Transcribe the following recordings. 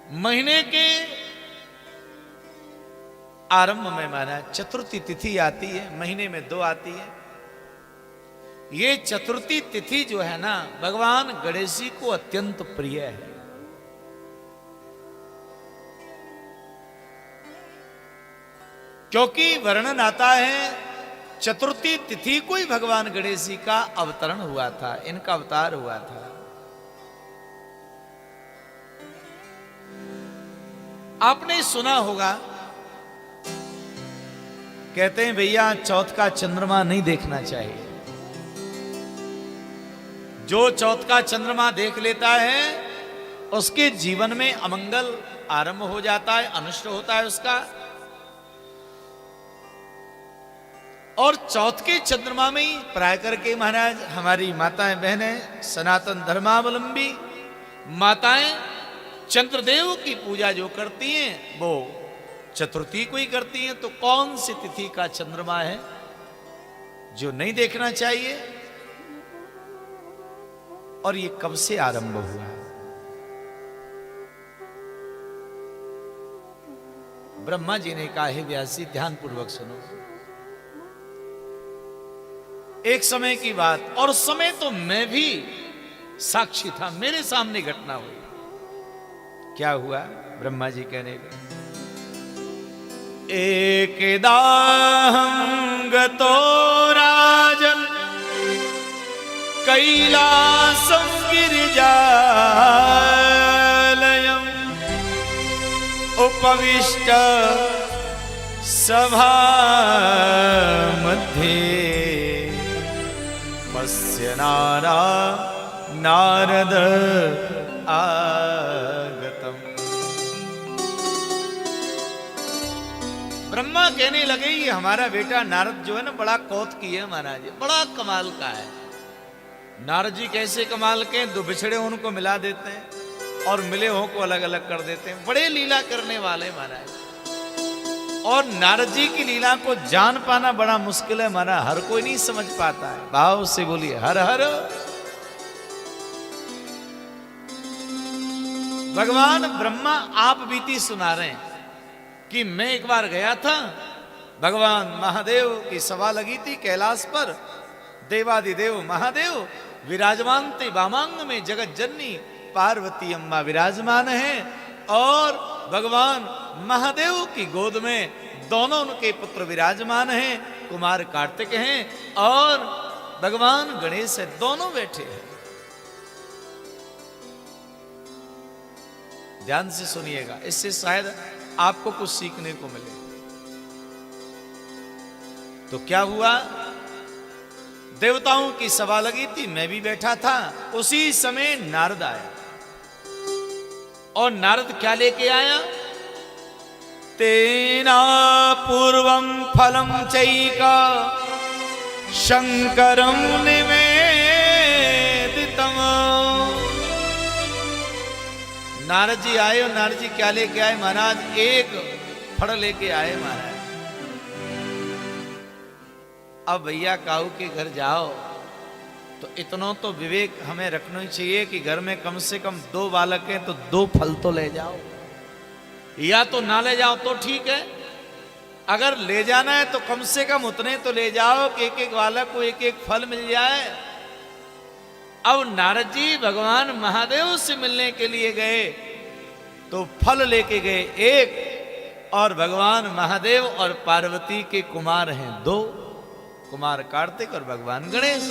महीने के आरंभ में महाराज चतुर्थी तिथि आती है, महीने में 2 आती है। ये चतुर्थी तिथि जो है ना भगवान गणेश जी को अत्यंत प्रिय है। क्योंकि वर्णन आता है चतुर्थी तिथि को ही भगवान गणेश जी का अवतरण हुआ था, इनका अवतार हुआ था। आपने सुना होगा, कहते हैं भैया चौथ का चंद्रमा नहीं देखना चाहिए। जो चौथ का चंद्रमा देख लेता है उसके जीवन में अमंगल आरंभ हो जाता है, अनिष्ट होता है उसका। और चौथ के चंद्रमा में ही प्राय करके महाराज हमारी माताएं बहनें सनातन धर्मावलंबी माताएं चंद्रदेव की पूजा जो करती हैं वो चतुर्थी को ही करती हैं। तो कौन सी तिथि का चंद्रमा है जो नहीं देखना चाहिए और ये कब से आरंभ हुआ है? ब्रह्मा जी ने कहा है व्यास जी ध्यान पूर्वक सुनो। एक समय की बात, और उस समय तो मैं भी साक्षी था, मेरे सामने घटना हुई। क्या हुआ? ब्रह्मा जी कहने लगे एकेदाहं गतो राजन कैलासं गिरिजालयम् उपविष्ट सभा मध्ये पश्य नारद आगतम। ब्रह्मा कहने लगे ये हमारा बेटा नारद जो है ना बड़ा कौतुकी है महाराज, बड़ा कमाल का है। नारद जी कैसे कमाल के? 2 बिछड़े उनको मिला देते हैं और मिले हो को अलग अलग कर देते हैं। बड़े लीला करने वाले महाराज। और नारद जी की लीला को जान पाना बड़ा मुश्किल है महाराज, हर कोई नहीं समझ पाता है। भाव से बोलिए हर हर। भगवान ब्रह्मा आप बीती सुना रहे हैं कि मैं एक बार गया था, भगवान महादेव की सभा लगी थी कैलाश पर। देवादिदेव महादेव विराजमान थे, वामांग में जगत जननी पार्वती अम्मा विराजमान है और भगवान महादेव की गोद में दोनों उनके पुत्र विराजमान हैं, कुमार कार्तिक हैं और भगवान गणेश है, दोनों बैठे हैं। ध्यान से सुनिएगा, इससे शायद आपको कुछ सीखने को मिले। तो क्या हुआ? देवताओं की सभा लगी थी, मैं भी बैठा था। उसी समय नारद आया और नारद क्या लेके आया? तेना पूर्वं फलं चैका शंकरं निवेदितम्। नारद जी आए और नारद जी क्या लेके आए महाराज? एक फल लेके आए महाराज। अब भैया काऊ के घर जाओ तो इतना तो विवेक हमें रखना ही चाहिए कि घर में कम से कम 2 बालक हैं तो 2 फल तो ले जाओ, या तो ना ले जाओ तो ठीक है। अगर ले जाना है तो कम से कम उतने तो ले जाओ कि एक एक बालक को एक एक फल मिल जाए। अब नारद जी भगवान महादेव से मिलने के लिए गए तो फल लेके गए एक, और भगवान महादेव और पार्वती के कुमार हैं 2, कुमार कार्तिक और भगवान गणेश।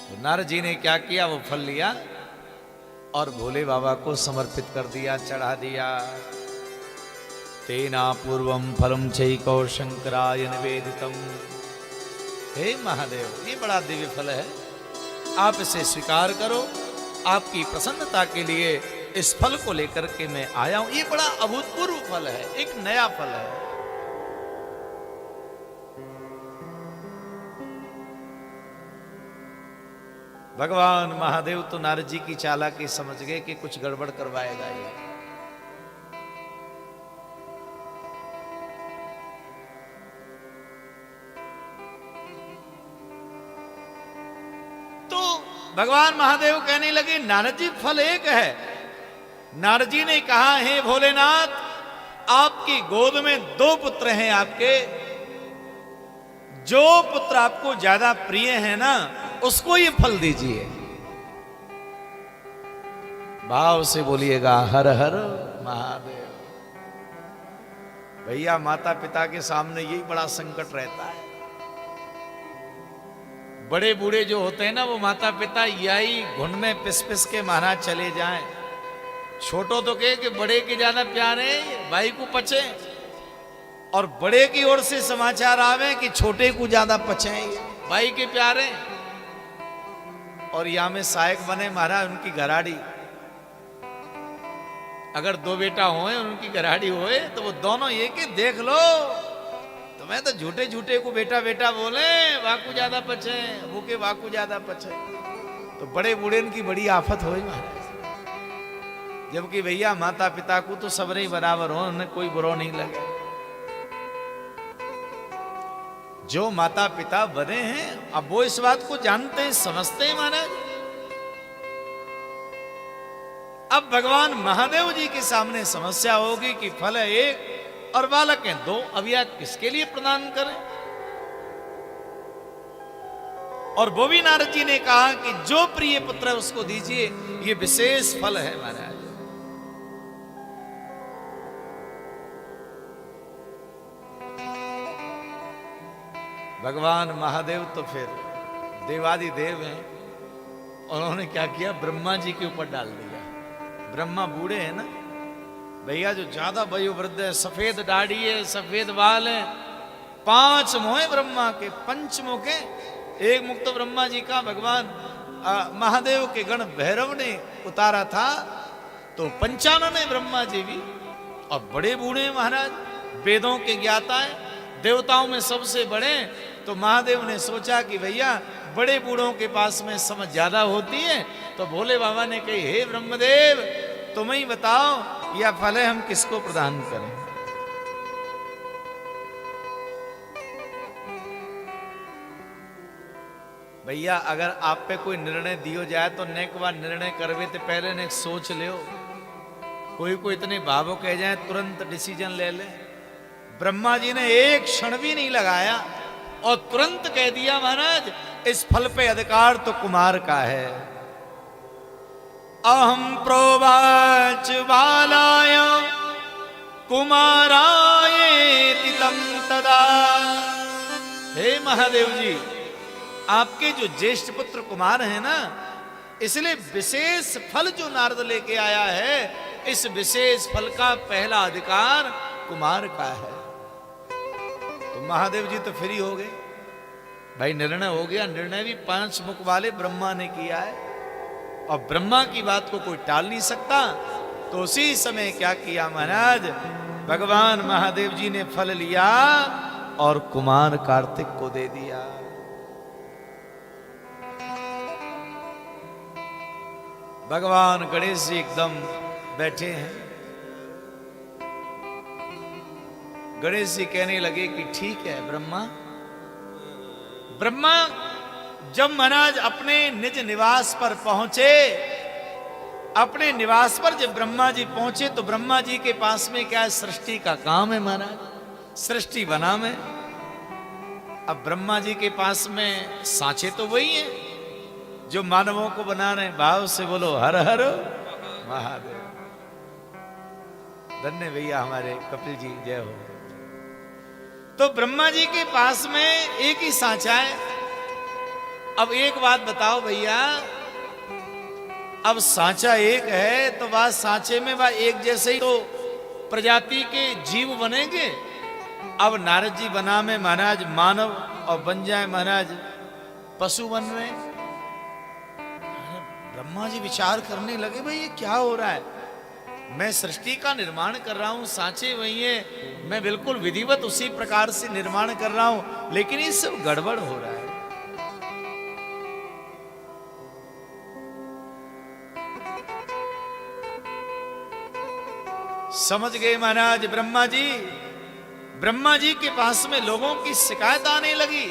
तो नारद जी ने क्या किया? वो फल लिया और भोले बाबा को समर्पित कर दिया, चढ़ा दिया। तेना पूर्वम फलम चैको शंकराय निवेदितम। हे महादेव, ये बड़ा दिव्य फल है, आप इसे स्वीकार करो। आपकी प्रसन्नता के लिए इस फल को लेकर के मैं आया हूं। ये बड़ा अभूतपूर्व फल है, एक नया फल है। भगवान महादेव तो नारद जी की चालाकी समझ गए कि कुछ गड़बड़ करवाएगा ये। भगवान महादेव कहने लगे नारद जी फल एक है। नारद जी ने कहा हे भोलेनाथ, आपकी गोद में 2 पुत्र हैं आपके, जो पुत्र आपको ज्यादा प्रिय है ना उसको ये फल दीजिए। भाव से बोलिएगा हर हर महादेव। भैया माता पिता के सामने यही बड़ा संकट रहता है। बड़े बूढ़े जो होते हैं ना वो माता पिता यही घुन में पिस पिस के महाराज चले जाएं। छोटो तो कहे कि बड़े के ज्यादा प्यार है भाई को पचे, और बड़े की ओर से समाचार आवे कि छोटे को ज्यादा पचे भाई के प्यारे। और यहां में सहायक बने महाराज उनकी घराड़ी। अगर 2 बेटा होए उनकी घराड़ी होए तो वो दोनों ये कि देख लो तुम्हें तो झूठे झूठे को बेटा बेटा बोले, वाकू ज्यादा पचे, वो के वाकू ज्यादा पचे। तो बड़े बूढ़े की बड़ी आफत होई महाराज। जबकि भैया माता पिता को तो सब ही बराबर हो, उन्हें कोई बुरा नहीं लगे। जो माता पिता बने हैं अब वो इस बात को जानते हैं, समझते हैं महाराज। अब भगवान महादेव जी के सामने समस्या होगी कि फल है एक और बालक हैं 2, अब यह किसके लिए प्रदान करें। और वो भी नारद जी ने कहा कि जो प्रिय पुत्र है उसको दीजिए, ये विशेष फल है महाराज। भगवान महादेव तो फिर देवादि देव हैं, उन्होंने क्या किया ब्रह्मा जी के ऊपर डाल दिया। ब्रह्मा बूढ़े हैं ना भैया, जो ज्यादा वयोवृद्ध है, सफेद दाढ़ी है, सफेद बाल है, 5 मुंह है ब्रह्मा के, पंचमुख है। एक मुख तो ब्रह्मा जी का भगवान महादेव के गण भैरव ने उतारा था, तो 95 है ब्रह्मा जी भी। और बड़े बूढ़े महाराज, वेदों के ज्ञाता है, देवताओं में सबसे बड़े। तो महादेव ने सोचा कि भैया बड़े बूढ़ों के पास में समझ ज्यादा होती है, तो भोले बाबा ने कही हे ब्रह्मदेव तुम ही बताओ यह फल हम किसको प्रदान करें। भैया अगर आप पे कोई निर्णय दियो जाए तो नेक बार निर्णय करवे तो पहले ने सोच लियो। कोई कोई इतने भावुक कह जाए तुरंत डिसीजन ले ले। ब्रह्मा जी ने एक क्षण भी नहीं लगाया और तुरंत कह दिया महाराज इस फल पे अधिकार तो कुमार का है। अहम प्रोवाच बालाय कुमाराय तितम तदा। हे महादेव जी, आपके जो ज्येष्ठ पुत्र कुमार है ना, इसलिए विशेष फल जो नारद लेके आया है, इस विशेष फल का पहला अधिकार कुमार का है। तो महादेव जी तो फ्री हो गए भाई, निर्णय हो गया। निर्णय भी 5 मुख वाले ब्रह्मा ने किया है और ब्रह्मा की बात को कोई टाल नहीं सकता। तो उसी समय क्या किया महाराज, भगवान महादेव जी ने फल लिया और कुमार कार्तिक को दे दिया। भगवान गणेश जी एकदम बैठे हैं। गणेश जी कहने लगे कि ठीक है ब्रह्मा। ब्रह्मा जब महाराज अपने निज निवास पर पहुंचे, अपने निवास पर जब ब्रह्मा जी पहुंचे तो ब्रह्मा जी के पास में क्या है, सृष्टि का काम है महाराज, सृष्टि बना में। अब ब्रह्मा जी के पास में सांचे तो वही है जो मानवों को बना रहे। भाव से बोलो हर हर महादेव। धन्य भैया हमारे कपिल जी, जय हो। तो ब्रह्मा जी के पास में एक ही सांचा है। अब एक बात बताओ भैया, अब सांचा एक है तो बात सांचे में वह एक जैसे ही तो प्रजाति के जीव बनेंगे। अब नारद जी बना में महाराज मानव और बन जाए महाराज पशु बन रहे। ब्रह्मा जी विचार करने लगे भाई ये क्या हो रहा है, मैं सृष्टि का निर्माण कर रहा हूं, सांचे वही है, मैं बिल्कुल विधिवत उसी प्रकार से निर्माण कर रहा हूं, लेकिन ये सब गड़बड़ हो रहा है। समझ गए महाराज ब्रह्मा जी। ब्रह्मा जी के पास में लोगों की शिकायत आने लगी।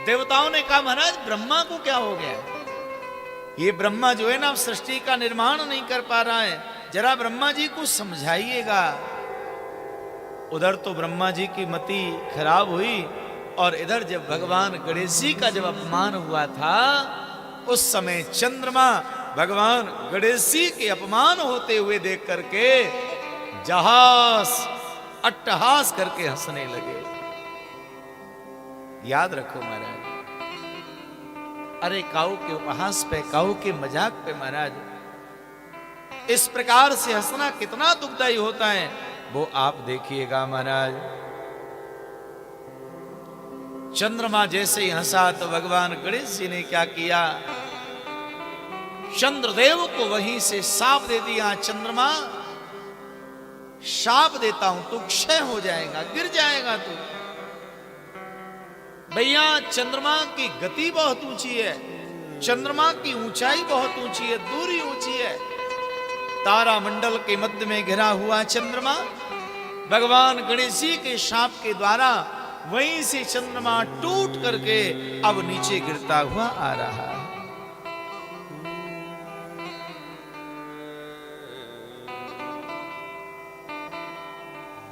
देवताओं ने कहा महाराज ब्रह्मा को क्या हो गया, ये ब्रह्मा जो है ना सृष्टि का निर्माण नहीं कर पा रहा है, जरा ब्रह्मा जी को समझाइएगा। उधर तो ब्रह्मा जी की मति खराब हुई और इधर जब भगवान गणेश जी का जब अपमान हुआ था उस समय चंद्रमा भगवान गणेश जी के अपमान होते हुए देख करके जहास अट्टहास करके हंसने लगे। याद रखो महाराज, अरे काऊ के उपहास पे, काऊ के मजाक पे महाराज इस प्रकार से हंसना कितना दुखदाई होता है वो आप देखिएगा महाराज। चंद्रमा जैसे ही हंसा तो भगवान गणेश जी ने क्या किया, चंद्रदेव को वहीं से शाप दे दिया। चंद्रमा शाप देता हूं, तू क्षय हो जाएगा, गिर जाएगा तू। भैया चंद्रमा की गति बहुत ऊंची है, चंद्रमा की ऊंचाई बहुत ऊंची है, दूरी ऊंची है। तारामंडल के मध्य में घिरा हुआ चंद्रमा भगवान गणेश जी के शाप के द्वारा वहीं से चंद्रमा टूट करके अब नीचे गिरता हुआ आ रहा है।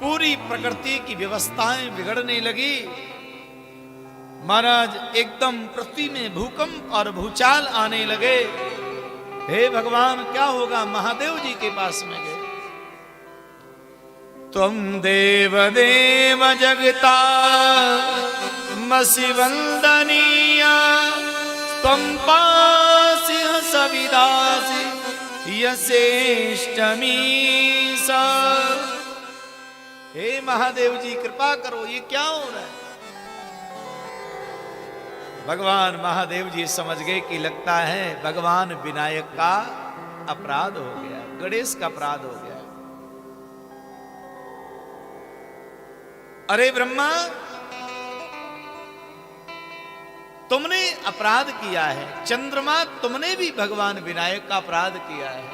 पूरी प्रकृति की व्यवस्थाएं बिगड़ने लगी महाराज, एकदम पृथ्वी में भूकंप और भूचाल आने लगे। हे भगवान क्या होगा, महादेव जी के पास में गए। तुम देव देव जगता मसी वंदनीया, तुम पासी सविदासी यशेष्टमी सा। हे महादेव जी कृपा करो, ये क्या हो रहा है। भगवान महादेव जी समझ गए कि लगता है भगवान विनायक का अपराध हो गया, गणेश का अपराध हो गया। अरे ब्रह्मा तुमने अपराध किया है, चंद्रमा तुमने भी भगवान विनायक का अपराध किया है।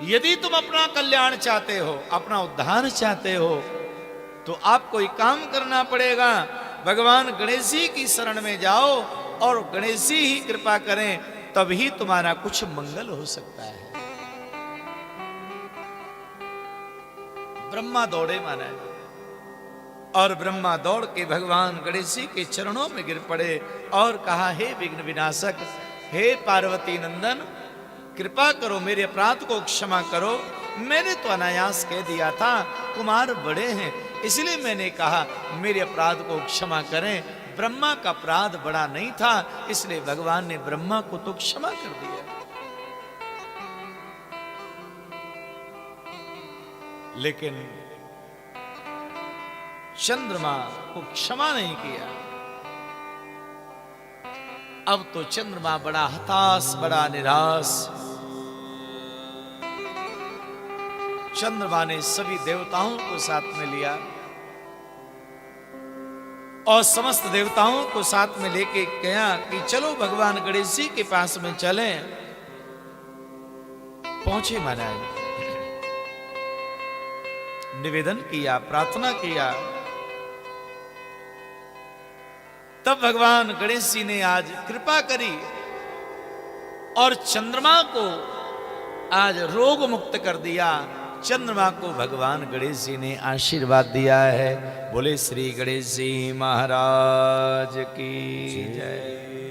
यदि तुम अपना कल्याण चाहते हो, अपना उद्धार चाहते हो तो आपको एक काम करना पड़ेगा, भगवान गणेश जी की शरण में जाओ और गणेश जी ही कृपा करें, तभी तुम्हारा कुछ मंगल हो सकता है। ब्रह्मा दौड़े माना और ब्रह्मा दौड़ के भगवान गणेश जी के चरणों में गिर पड़े और कहा, हे विघ्न विनाशक, हे पार्वती नंदन, कृपा करो मेरे अपराध को क्षमा करो। मैंने तो अनायास कह दिया था, कुमार बड़े हैं इसलिए मैंने कहा मेरे अपराध को क्षमा करें। ब्रह्मा का अपराध बड़ा नहीं था इसलिए भगवान ने ब्रह्मा को तो क्षमा कर दिया। लेकिन चंद्रमा को क्षमा नहीं किया। अब तो चंद्रमा बड़ा हताश, बड़ा निराश। चंद्रमा ने सभी देवताओं को साथ में लिया और समस्त देवताओं को साथ में लेके गया कि चलो भगवान गणेश जी के पास में चलें। पहुंचे महाराज, निवेदन किया, प्रार्थना किया। तब भगवान गणेश जी ने आज कृपा करी और चंद्रमा को आज रोग मुक्त कर दिया। चंद्रमा को भगवान गणेश जी ने आशीर्वाद दिया है। बोले श्री गणेश जी महाराज की जय।